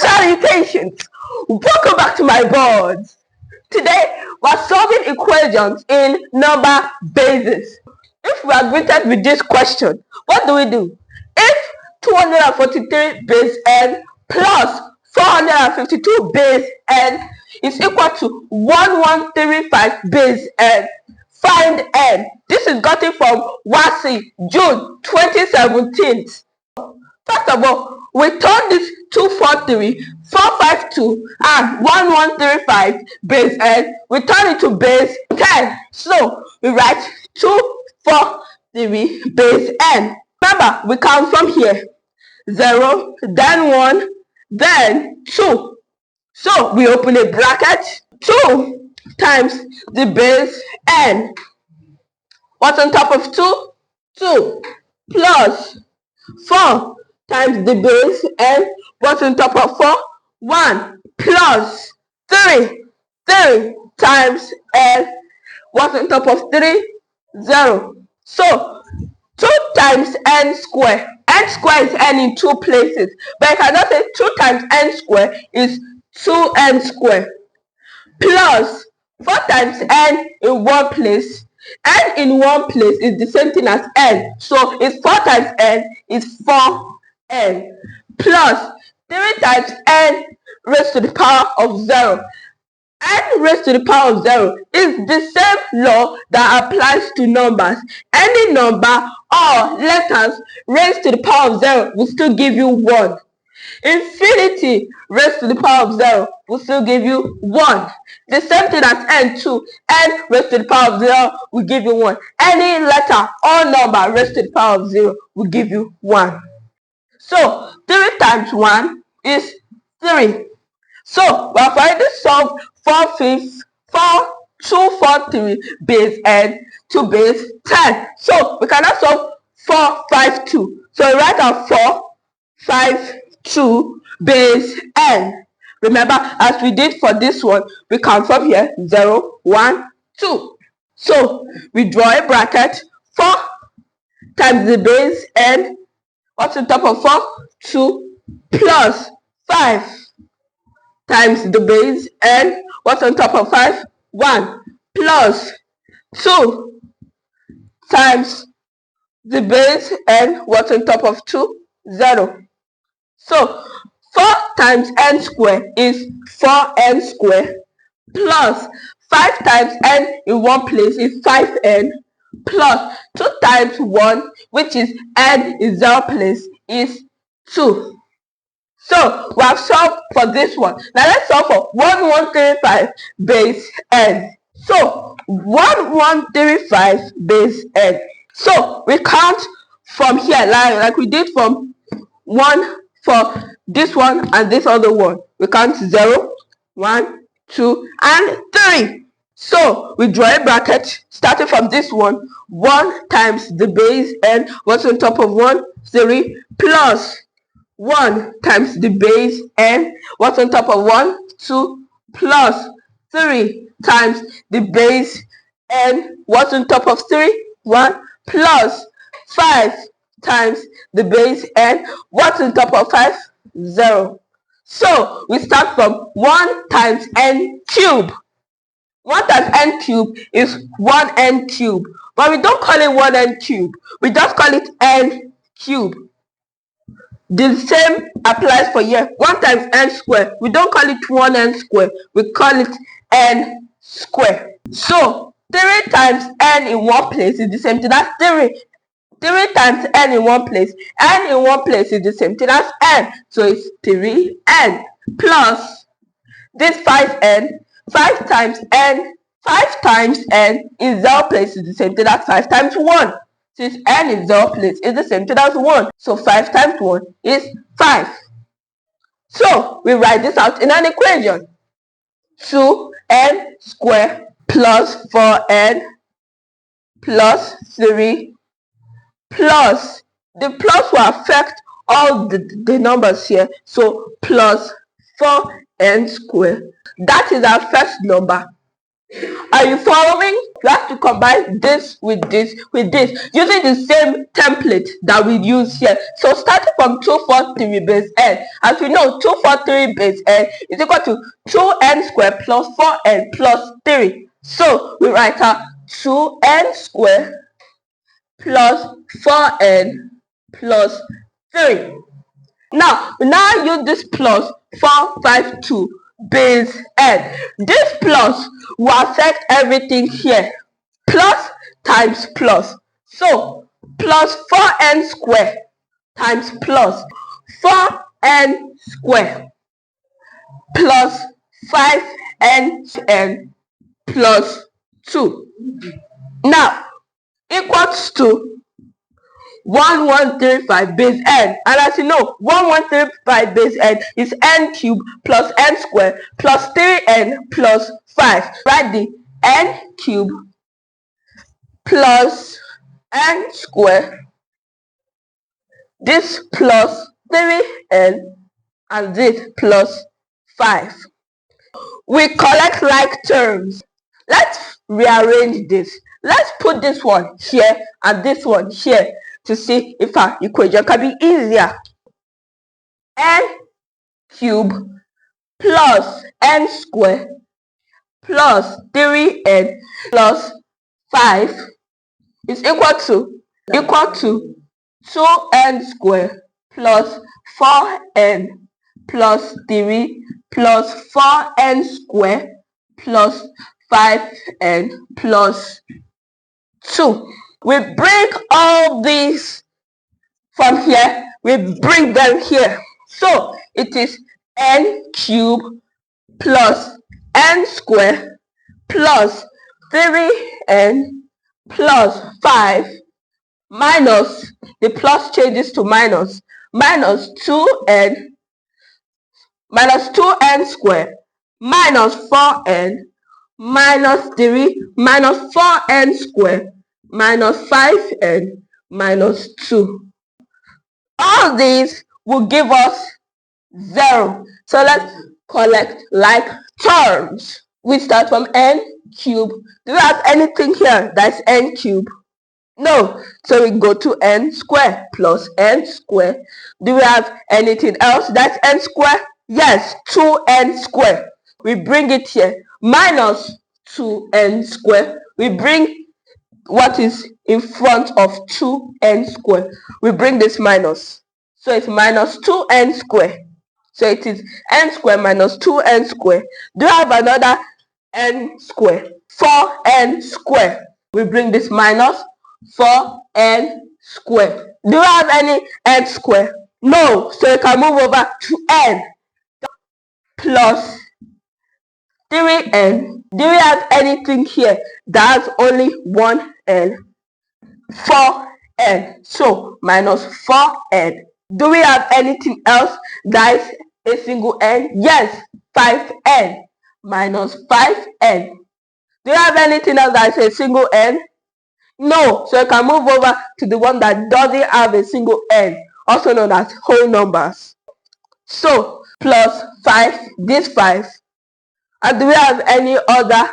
Salutations! Welcome back to my board. Today we're solving equations in number bases. If we are greeted with this question, what do? If 243 base n plus 452 base n is equal to 1135 base n, find n. This is gotten from WAEC June 2017. First of all, we turn this 243, 452 and 1135 base n, we turn it to base 10. So we write 243 base n. Remember, we count from here 0, then 1, then 2. So we open a bracket, 2 times the base n. What's on top of 2? 2 plus 4 times the base n. What's on top of 4? 1 plus 3. 3 times n. What's on top of 3? 0. So 2 times n square. N square is n in two places. But I cannot say 2 times n square is 2n square. Plus 4 times n in one place. N in one place is the same thing as n. So it's 4 times n is 4n. Plus 3 times n raised to the power of 0. N raised to the power of 0 is the same law that applies to numbers. Any number or letters raised to the power of 0 will still give you 1. Infinity raised to the power of 0 will still give you 1. The same thing as n too. N raised to the power of 0 will give you 1. Any letter or number raised to the power of 0 will give you 1. So 3 times 1 is 3. So we have already solved 243 base n to base 10. So we cannot solve 452. So we write out 452 base n. Remember, as we did for this one, we count from here 0, 1, 2. So we draw a bracket, 4 times the base n. What's on top of 4? 2 plus 5 times the base n. What's on top of 5? 1 plus 2 times the base n. What's on top of 2? 0. So 4 times n square is 4n square plus 5 times n in one place is 5n plus 2 times 1, which is n in 0 place, is 2. So we have solved for this one. Now let's solve for 1135 base n. So 1135 base n. So we count from here like we did from 1 for this one and this other one. We count 0, 1, 2 and 3. So we draw a bracket starting from this one. 1 times the base n. What's on top of 1? 3 plus 1 times the base n. What's on top of 1? 2 plus 3 times the base n. What's on top of 3? 1 plus 5 times the base n. What's on top of 5? 0. So we start from 1 times n cube. 1 times n cube is 1n cube. But we don't call it 1n cube. We just call it n cube. The same applies for here. 1 times n square. We don't call it 1n square. We call it n square. So 3 times n in one place is the same thing as 3. 3 times n in one place. N in one place is the same thing as n. So it's 3n plus this 5n. 5 times n. 5 times n in 0 place is the same thing as 5 times 1. Since n is 0 place, is the same thing as 1. So 5 times 1 is 5. So we write this out in an equation. 2n squared plus 4n plus 3 plus, the plus will affect all the numbers here. So plus 4n squared. That is our first number. Are you following? You have to combine this with this with this using the same template that we use here. So starting from 243 base n, as we know 243 base n is equal to 2n squared plus 4n plus 3. So we write out 2n squared plus 4n plus 3. Now we use this plus 452 base n. This plus will affect everything here. Plus times plus. So plus 4n squared times plus 4n squared plus 5n plus 2. Now equals to 1135 base n, and as you know 1135 base n is n cubed plus n squared plus 3n plus 5. Write the n cubed plus n squared, this plus 3n, and this plus 5. We collect like terms. Let's rearrange this. Let's put this one here and this one here to see if our equation can be easier. N cubed plus n squared plus 3n plus 5 is equal to 2n squared plus 4n plus 3 plus 4n squared plus 5n plus 2. We bring all these from here, we bring them here. So it is n cubed plus n squared plus 3n plus 5 minus, the plus changes to minus, minus 2n squared minus 4n minus 3 minus 4n squared minus 5n minus 2. All these will give us 0. So let's collect like terms. We start from n cubed. Do we have anything here that's n cubed? No. So we go to n squared plus n squared. Do we have anything else that's n squared? Yes, 2n squared. We bring it here. Minus 2n squared. We bring what is in front of 2n squared. We bring this minus. So it's minus 2n squared. So it is n squared minus 2n squared. Do you have another n squared? 4n squared. We bring this minus 4n squared. Do you have any n squared? No. So you can move over to n plus 3n. Do we have anything here that has only one n? 4n. So minus 4n. Do we have anything else that is a single n? Yes, 5n. Minus 5n. Do you have anything else that is a single n? No. So you can move over to the one that doesn't have a single n, also known as whole numbers. So plus 5, this 5. And do we have any other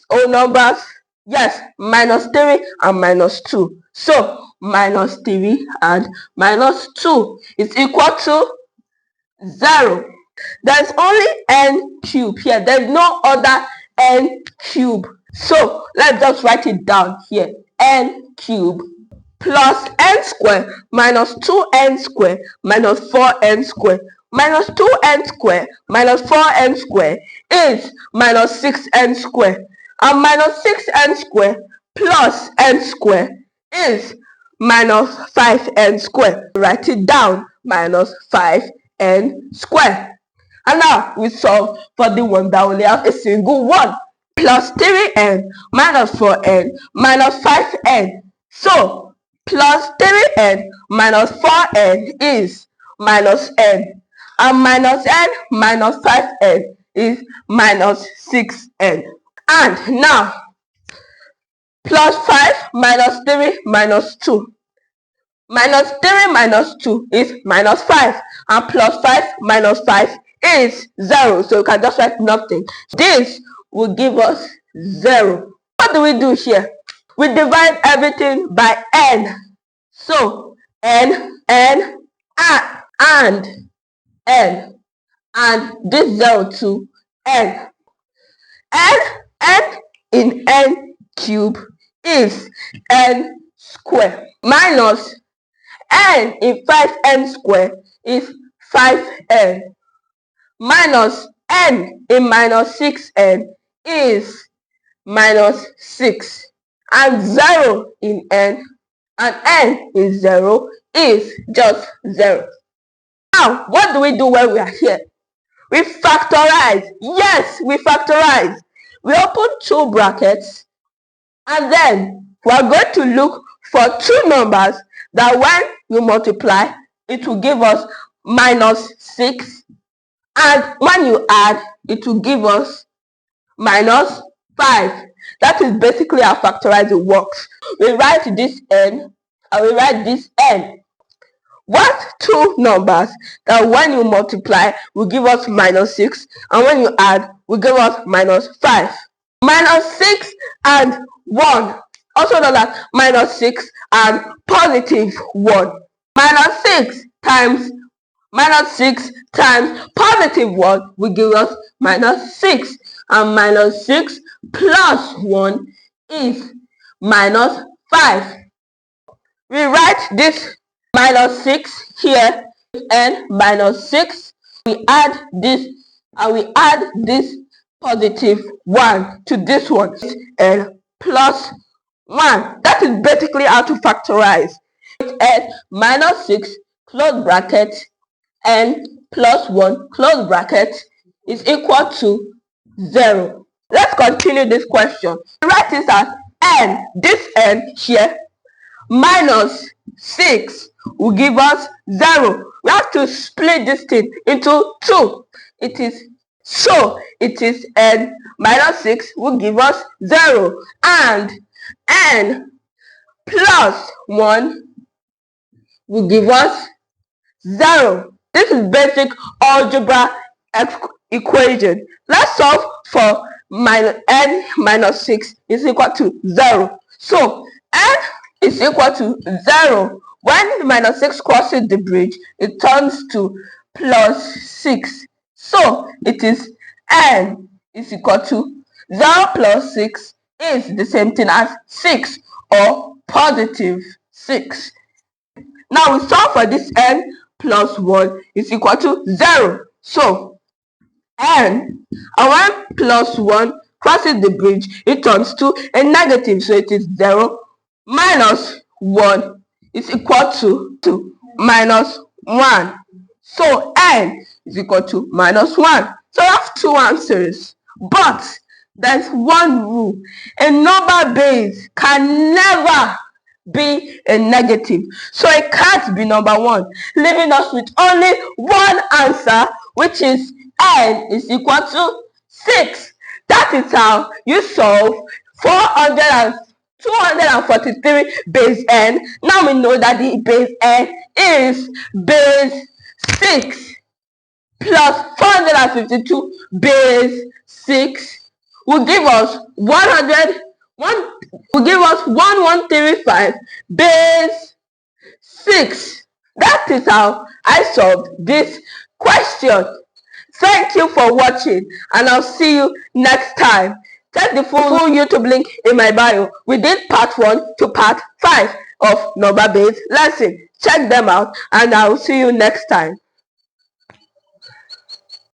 whole numbers? Yes, minus 3 and minus 2. So minus 3 and minus 2 is equal to 0. There's only n cubed here. There's no other n cubed. So let's just write it down here. N cubed plus n squared minus 2n squared minus 4n squared minus 2n squared minus 4n squared is minus 6n squared. And minus 6n squared plus n squared is minus 5n squared. Write it down, minus 5n squared. And now we solve for the one that only have a single one. Plus 3n minus 4n minus 5n. So plus 3n minus 4n is minus n. And minus n minus 5n is minus 6n. And now plus 5 minus 3 minus 2. Minus 3 minus 2 is minus 5. And plus 5 minus 5 is 0. So you can just write nothing. This will give us 0. What do we do here? We divide everything by n. So n, and n, and this 0 to n. n in n cube is n square minus n in 5n square is 5n minus n in minus 6n is minus 6, and 0 in n and n in 0 is just 0. Now, what do we do when we are here? We factorize. Yes, we factorize. We open two brackets, and then we are going to look for two numbers that when you multiply, it will give us minus 6, and when you add, it will give us minus 5. That is basically how factorizing works. We write this n and we write this n. What two numbers that when you multiply will give us minus 6, and when you add will give us minus 5? Minus 6 and 1, also known as minus 6 and positive 1. Minus 6 times positive 1 will give us minus 6, and minus 6 plus 1 is minus 5. We write this minus 6 here and minus 6. We add this, and we add this positive 1 to this one, and plus 1. That is basically how to factorize. And minus 6 close bracket and plus 1 close bracket is equal to 0. Let's continue this question. Write this as n. This n here minus 6 will give us 0. We have to split this thing into 2. It is n minus 6 will give us 0, and n plus 1 will give us 0. This is basic algebra equation. Let's solve for n minus 6 is equal to 0. So n is equal to 0. When minus 6 crosses the bridge, it turns to plus 6. So it is n is equal to 0 plus 6 is the same thing as 6, or positive 6. Now we solve for this n plus 1 is equal to 0. So n, and when plus 1 crosses the bridge, it turns to a negative. So it is 0 minus 1 is equal to minus 1. So n is equal to minus 1. So I have two answers, but there's one rule. A number base can never be a negative, so it can't be number 1, leaving us with only one answer, which is n is equal to 6. That is how you solve 243 base n. Now we know that the base n is base 6 plus 452 base 6 will give us 1135 base 6. That is how I solved this question. Thank you for watching, and I'll see you next time. Check the full YouTube link in my bio. We did part 1 to part 5 of number based lesson. Check them out, and I'll see you next time.